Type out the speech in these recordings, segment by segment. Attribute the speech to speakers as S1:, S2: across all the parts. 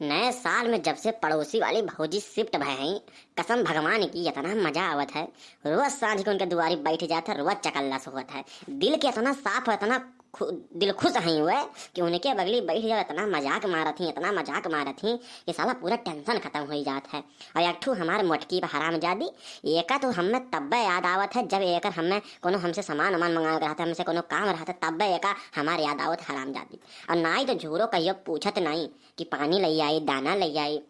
S1: नए साल में जब से पड़ोसी वाली भौजी शिफ्ट भय हैं, कसम भगवान की इतना मजा आवत है। रोज सांझ के उनके दुआरी बैठ जाता है, रोज चकल्लस होत है। दिल के इतना साफ, इतना दिल खुश है हुए कि उनके बगली बैठ जाओ, इतना मजाक मारत थी, इतना मजाक मारत थी कि साला पूरा टेंशन खत्म हो जात है। और एक ठू हमारे मोटकी हरामजादी एका तो हमें तब्बे याद आवत है जब एक हमें कोनो हमसे सामान वामान मंगा रहा था, हमसे कोनो काम रहा था, तब्बे एका हमारे याद आवत हरामजादी। और ना ही तो झूरो कहियो पूछत नहीं कि पानी ले आई, दाना ले आई।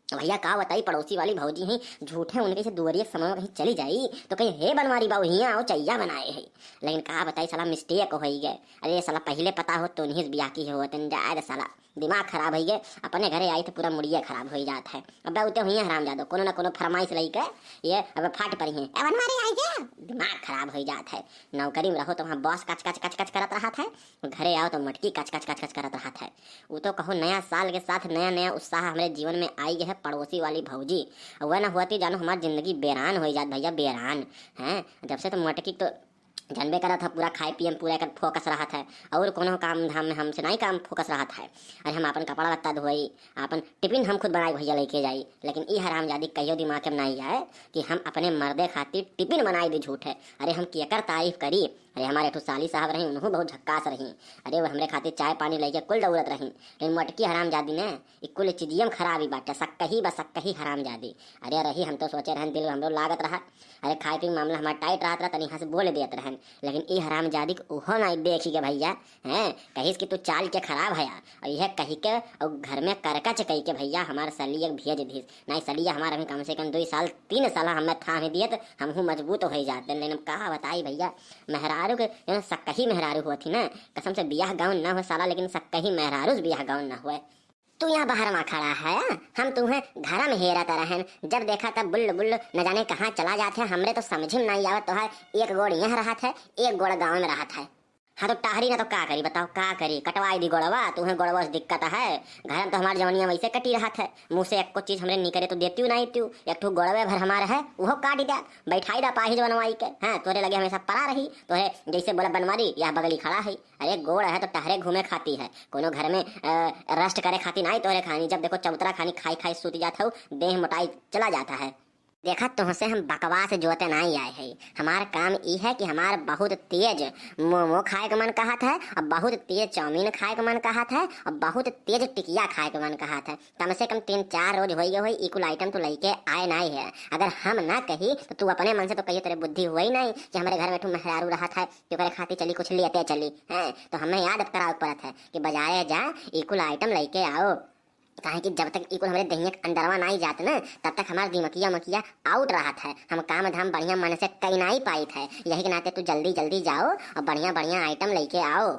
S1: भैया का बताई, पड़ोसी वाली भौजी हैं, झूठे उनके से दुवरिया समय में कहीं चली जाई तो कहीं हे बनवारी बाबू हियाँ आओ चैया बनाए है। लेकिन का बताई साला मिस्टेक हो गए। अरे साला पहले पता हो तो नहीं ब्याह की हो जाए साला दिमाग खराब हो गए। अपने घरे आई तो पूरा मुड़िया खराब हो जाता है। अब उतने हुई हराम जादो कोनो ना कोनो फरमाइश लई के ये अब फाट पड़ी है, ए बनवारी आई क्या, दिमाग खराब हो जाता है। नौकरी में रहो तो वहाँ बॉस कच कच कच कच करत रहा था, घरे आओ तो मटकी कच कच कच कच करत रहा था। वो तो कहो नया साल के साथ नया नया उत्साह हमारे जीवन में आई है पड़ोसी वाली भौजी। वह ना होती जानो हमारी जिंदगी बेरान हो जात भैया, बेरान है। जब से तो मटकी तो जानबे करा था पूरा खाए पिए में पूरा एक फोकस रहा था, और कोनो काम धाम में हमसे नहीं काम फोकस रहा था। अरे हम अपन कपड़ा लत्ता धोई, अपन टिफिन हम खुद बनाई भैया लेके जाई। लेकिन ई हरामजादी कहियो दिमाग में नहीं आए कि हम अपने मर्दे खातिर टिफिन बनाई दी झूठ है। अरे हम केकर तारीफ करी। अरे हमारे ठो साली साहब रही, उन्होंने बहुत झक्कास रही। अरे वो हमरे खातिर चाय पानी लेके कुल दौड़त रही। लेकिन मटकी हरामजादी ने कुल चीजियम खराबी बाटे, सक्कही हरामजादी। अरे रही हम तो सोचे रहन, दिल हमरो लागत रहा। अरे खाए पी मामला हमारा टाइट रहा था, तनी यहाँ से बोले देत रहन। लेकिन ई हरामजादी को ओहो नहीं देखी के भैया हैं, कहिस कि तू चाल के खराब है। और यह कही के और घर में करकच कही के भैया हमारे सलिया भेज दीस नहीं। सलिया हमारा भी कम से कम 2 साल 3 साल हमें था दिए तो हम मजबूत हो जाते। लेकिन कहा बताई भैया, मेहरारू के सक्कही मेहरारू हुआ थी ना, कसम से बियाह गाँव ना हो साला, लेकिन सक्कही मेहरारू बियाह गाँव ना हुए। तू यहाँ बाहर में खड़ा है, हम तुम्हें घर में हेराता रहन, जब देखा तब बुल्ल बुल्ल न जाने कहाँ चला जाते हैं। हमरे तो समझ में नहीं आवत। तो है एक गोड़ यहाँ रहा था, एक गोड़ गाँव में रहा था। हाँ तो टाहरी ना तो का करी बताओ, का करी, कटवाई दी गोड़वा। तुम्हें गोड़वा से दिक्कत है, घर में तो हमारी जवनिया वैसे कटी रहा था। मुँह से एक को चीज हमरे नहीं करे तो देती नहीं तू। एक ठो गोड़वे भर हमारा है वो काट दिया, बैठाई दा पाही बनवाई के। हाँ तोरे लगे हमेशा पड़ा रही, तोरे जैसे बोला बनवारी या बगली खड़ा है। अरे गोड़ है तो टहरे घूमे खाती है, कोनो घर में रस्ट करे खाती नहीं तोरे खानी। जब देखो चबूतरा खानी खाई खाई सूत जाता हो, देह मोटाई चला जाता है। देखा तुमसे हम बकवास जोते नहीं आए हैं। हमारा काम ये है कि हमारा बहुत तेज मोमो खाए का मन कहा था, और बहुत तेज चाउमीन खाए का मन कहा था, और बहुत तेज टिकिया खाए का मन कहा था। कम से कम 3-4 रोज हो गए इकुल आइटम तो लेके आए नहीं है। अगर हम ना कही तो तू अपने मन से तो कही, तेरे बुद्धि हुई ही नहीं कि हमारे घर में तू मेहरारू रहा था जो खाती चली कुछ लेते चली है। तो हमें याद कराओ पड़ा था कि बाजारे जा इकुल आइटम लेके आओ। कहे कि जब तक इकुल हमारे दहिया अंदरवा नहीं जाते ना, तब तक हमारा दिमकिया मकिया आउट रहा था। हम काम धाम बढ़िया मन से कहीं नहीं पाई थे। यही के नाते तू जल्दी जल्दी जाओ और बढ़िया बढ़िया आइटम लेके आओ।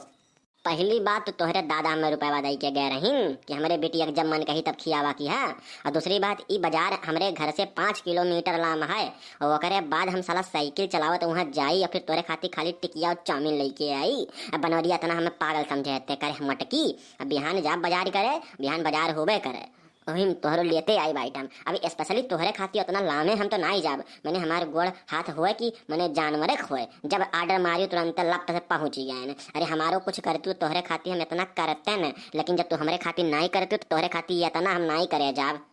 S1: पहली बात तो तोहरे दादा हमें रुपया दई के गए रही कि हमारे बेटी जब मन कही तब खियावा की है। और दूसरी बात ई बाजार हमारे घर से 5 किलोमीटर लाम है, और ओकरे बाद हम साला साइकिल चलावत वहाँ जाई और फिर तोरे खातिर खाली टिकिया और चाउमीन लेके आई। अब बनवरिया तना हमें पागल समझे करे मटकी। अब बिहान जा बाजार करे, बिहान बाजार होबे करे, वही तोहरो लेते आई आइटम। अभी स्पेशली तोहरे खाती उतना लामे हम तो नहीं जाब। मैंने हमारे गोड़ हाथ हुए कि मैंने जानवरे खोए, जब आर्डर मारी तुरंत लप से पहुंच गए। अरे हमारो कुछ करती तोहरे खाती हम इतना करते न, लेकिन जब तू हमारे खाती नहीं करती तो तोहरे खाती इतना हम नहीं करे जाब।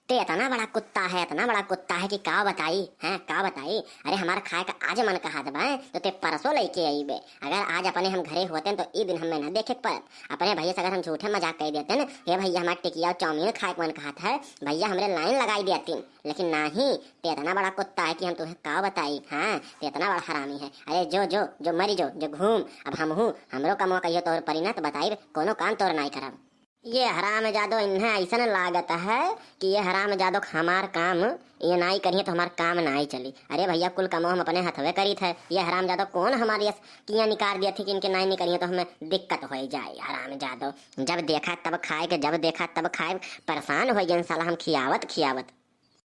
S1: ते इतना बड़ा कुत्ता है, इतना बड़ा कुत्ता है कि का बताई है, का बताई। अरे हमारा खाए का आज मन कहा था भाई, तो ते परसों लेके आई बे। अगर आज अपने हम घरे होते तो ये दिन हमें न देखे पर अपने भैया से अगर हम झूठे मजाक कह देते न, ये भैया हमारा टिकिया और चाउमीन खाए का मन कहा था, भैया हमारे लाइन लगाई देती। लेकिन नहीं, ते इतना बड़ा कुत्ता है कि हम तुम्हें का बताई। हाँ ते इतना बड़ा हरामी है। अरे जो जो जो मरी जो जो घूम। अब हम हूँ हमरो कमो कहियो तोर परिणत तो बताई कोनो काम तोर नहीं करब। ये हराम जादो इन्हें ऐसा लागत है कि ये हराम जादो हमार काम ये नहीं करिए तो हमार काम नहीं चली। अरे भैया कुल कमो हम अपने हथवे करी थे, ये हराम जादो कौन हमारी किया निकाल दिया थी कि इनके नहीं करिए तो हमें दिक्कत हो जाए। हराम जादो जब देखा तब खाए के, जब देखा तब खाए, परेशान हो गए साला हम खियावत।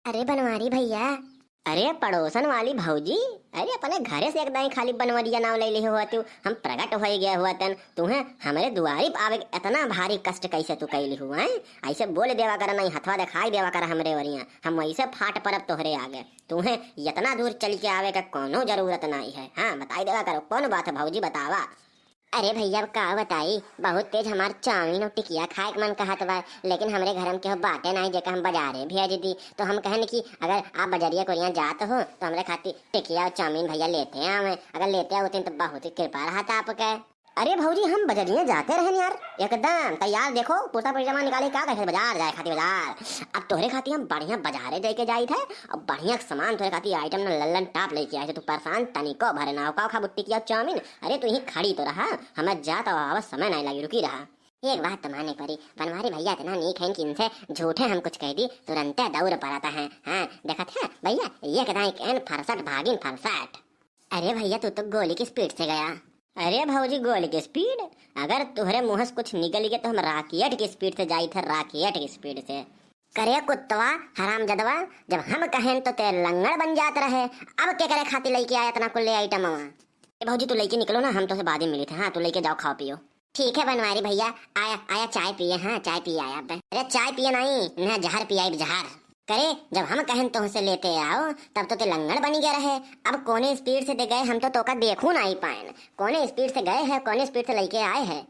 S1: अरे बनवारी भैया, अरे पड़ोसन वाली भौजी, अरे अपने घरे से एकदम खाली बनवरिया नाव ले ली हुआ तू, हम प्रकट हो गया हुआ तन तुम्हें हमारे दुआरी आवे इतना भारी कष्ट कैसे तू कैली हुआ है। ऐसे बोल देवा कर, नहीं हथवा दिखाई देवा कर हमरे वरिया, हम वैसे फाट परब तोहरे आगे। तुम्हें इतना दूर चल के आवे का कोनो जरूरत नहीं है। हाँ बताई देवा करो कौन बात है भौजी बतावा। अरे भैया अब का बताई, बहुत तेज हमार चाउमीन और टिकिया खाए के मन कहत बा, लेकिन हमरे घर में केहू बाटे नहीं जेका हम बाजारे भेज दी। तो हम कहन कि अगर आप बाजारिया कोरिया जात हो तो हमरे खातिर टिकिया और चाउमीन भैया लेते आवे। अगर लेते होते तो बहुत ही कृपा रहता आपके। अरे भौजी हम बजरिया जाते रहन यार, एकदम तैयार देखो कुर्ता पैजामा निकाले क्या कहे बाजार जाए खातिर बाजार। अब तोहरे खातिर हम बढ़िया बाजारे जाके जाई थे, अब बढ़िया सामान तोहरे खातिर आइटम न लल्लन टाप लेके आए थे। तू परेशान तनिको भरे ना हो खा बुट्टी किया चाउमीन। अरे तू ही खड़ी तो रहा, हमें जात और समय नहीं लगी, रुकी रहा। एक बात तो माने पड़ी, बनवारी भैया इतना नीक है कि इनसे झूठे हम कुछ कह दी तुरंत दौड़ पड़ाता है। हाँ देखा था भैया ये कहना फरसट भागिन फरसट। अरे भैया तू तो गोली की स्पीड से गया। अरे भौजी गोली की स्पीड, अगर तुहरे मुंह से कुछ निकल गया तो हम राकेट की स्पीड से जाई थे, राकेट की स्पीड से। करे कुत्तवा हराम जदवा, जब हम कहें तो ते लंगड़ बन जात रहे। अब क्या करे खातिर लेके आया इतना कुल आइटम। भौजी तू लेके निकलो ना, हम तो से बाद ही मिले थे। हाँ तू लेके जाओ खाओ पियो। ठीक है बनवारी भैया, आया आया चाय पिए। हाँ चाय पिए आया। अरे चाय पिए नहीं न जहर पिया जहर। करे जब हम कहें तो उसे लेते आओ तब तो ते लंगड़ बनी गया रहे। अब कोने स्पीड से दे गए हम तो का देखू नहीं पाए, कोने स्पीड से गए हैं कोने स्पीड से लेके आए हैं।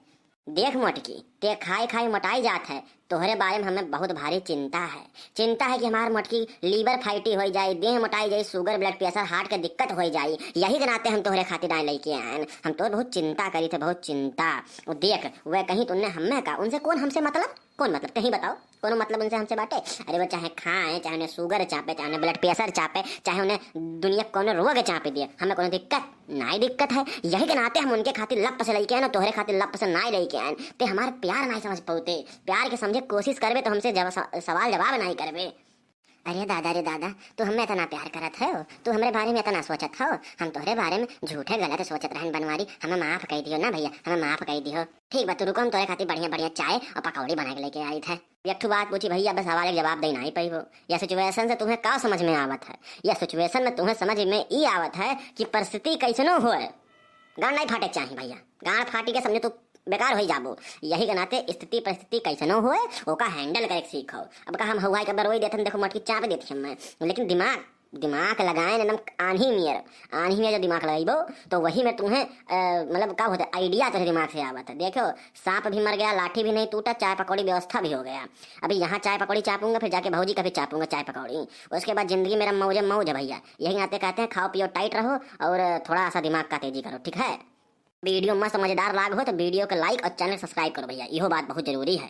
S1: देख मोटकी ते खाई खाई मोटाई जात है, तोहरे बारे में हमें बहुत भारी चिंता है। चिंता है कि हमार मोटकी लीवर फाइटी हो जाए, देह मोटाई जाए, शुगर ब्लड प्रेशर हार्ट के दिक्कत हो जाए। यही के नाते हम तोहरे खातिर आए लेके आए। हम तो बहुत चिंता करी थे, बहुत चिंता। वो देख वह कहीं तुमने हमें का उनसे कौन हमसे मतलब, कौन मतलब कहीं बताओ, कौन मतलब उनसे हमसे बाटे। अरे वो चाहे खाएं, चाहे उन्हें शुगर चापे, चाहे उन्हें ब्लड प्रेशर चापे, चाहे उन्हें दुनिया कौन रोग चापे दिए, हमें कोई दिक्कत नहीं दिक्कत है। यही के नाते हम उनके खातिर लप से लेके आए ना, तोहरे खातिर लप से नहीं लेके आए। ते हमारे प्यार नहीं समझ पाते, प्यार के समझे कोशिश करबे तो हमसे सवाल जवाब नहीं करबे। अरे दादा रे दादा तू हमें इतना प्यार करत हो, तू हमारे बारे में इतना सोचत हो, हम तोहरे बारे में झूठे गलत सोचत रहन। बनवारी हमें माफ कर दियो ना भैया, हमें माफ कर दियो। ठीक बा तू रुको, हम तोहरे खातिर बढ़िया बढ़िया चाय और पकौड़ी बना के लेके आई थे। एक ठो बात पूछी भैया, बस सवाल जवाब देना ही पाई हो। यह सिचुएशन से तुम्हें क्या समझ में आवत है? यह सिचुएशन में तुम्हें समझ में ई आवत है कि परिस्थिति कैसनो हो, गांड नहीं फाटे चाहिए भैया। गांड फाटी के समझे तू बेकार हो जाबो। यही के नाते स्थिति परिस्थिति कैसनो होए ओका हैंडल करे सीखो। अब का हम हवाई के बरोई देते देखो मटकी चाप देती हम, लेकिन दिमाग लगाए एकदम आंधी में जब दिमाग लगाइबो तो वही में तुम्हें मतलब क्या होता है आइडिया तेरे दिमाग से आवत है। देखो सांप भी मर गया, लाठी भी नहीं टूटा, चाय पकौड़ी व्यवस्था भी हो गया। अभी यहाँ चाय पकौड़ी चापूंगा, फिर जाके भौजी का भी चापूंगा चाय पकौड़ी, उसके बाद जिंदगी मेरा मौज है भैया। यही नाते कहते हैं खाओ पियो टाइट रहो और थोड़ा सा दिमाग का तेजी करो, ठीक है। वीडियो मस्त मजेदार लाग हो तो वीडियो को लाइक और चैनल सब्सक्राइब करो भैया, यह बात बहुत जरूरी है।